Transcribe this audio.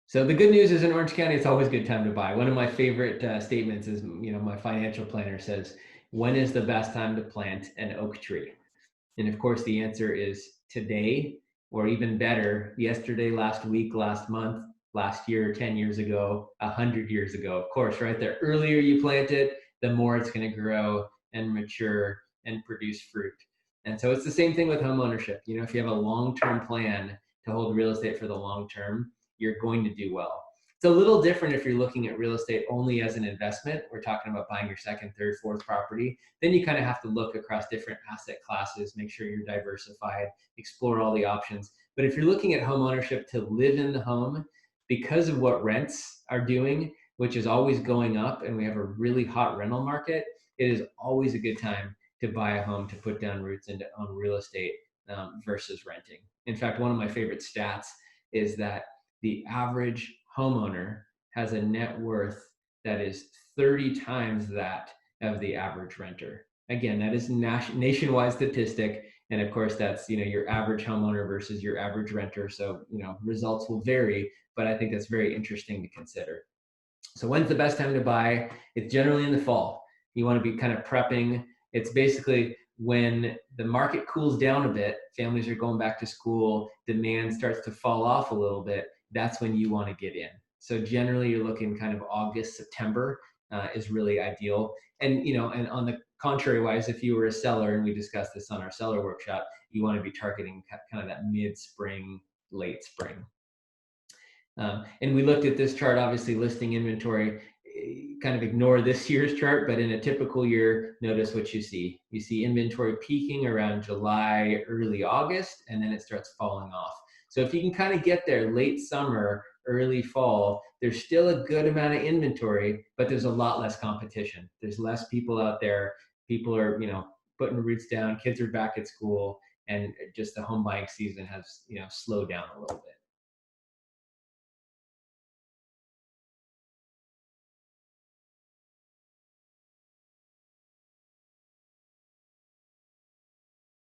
So the good news is in Orange County, it's always a good time to buy. One of my favorite statements is, my financial planner says, when is the best time to plant an oak tree? And of course, the answer is today, or even better, yesterday, last week, last month, last year, 10 years ago, 100 years ago. Of course, right? The earlier you plant it, the more it's going to grow and mature and produce fruit. And so it's the same thing with home ownership. If you have a long-term plan to hold real estate for the long term, you're going to do well. It's a little different if you're looking at real estate only as an investment. We're talking about buying your second, third, fourth property. Then you kind of have to look across different asset classes, make sure you're diversified, explore all the options. But if you're looking at home ownership to live in the home, because of what rents are doing, which is always going up, and we have a really hot rental market, it is always a good time to buy a home, to put down roots into own real estate versus renting. In fact, one of my favorite stats is that the average homeowner has a net worth that is 30 times that of the average renter. Again, that is nationwide statistic. And of course, that's your average homeowner versus your average renter. So results will vary, but I think that's very interesting to consider. So when's the best time to buy? It's generally in the fall. You want to be kind of prepping. It's basically when the market cools down a bit, families are going back to school, demand starts to fall off a little bit. That's when you want to get in. So generally, you're looking kind of August, September is really ideal. And and on the contrary wise, if you were a seller, and we discussed this on our seller workshop, you want to be targeting kind of that mid-spring, late spring. And we looked at this chart, obviously listing inventory. Kind of ignore this year's chart, but in a typical year, notice what you see. You see inventory peaking around July, early August, and then it starts falling off. So if you can kind of get there late summer, early fall, there's still a good amount of inventory, but there's a lot less competition. There's less people out there. People are, putting roots down. Kids are back at school, and just the home buying season has, slowed down a little bit.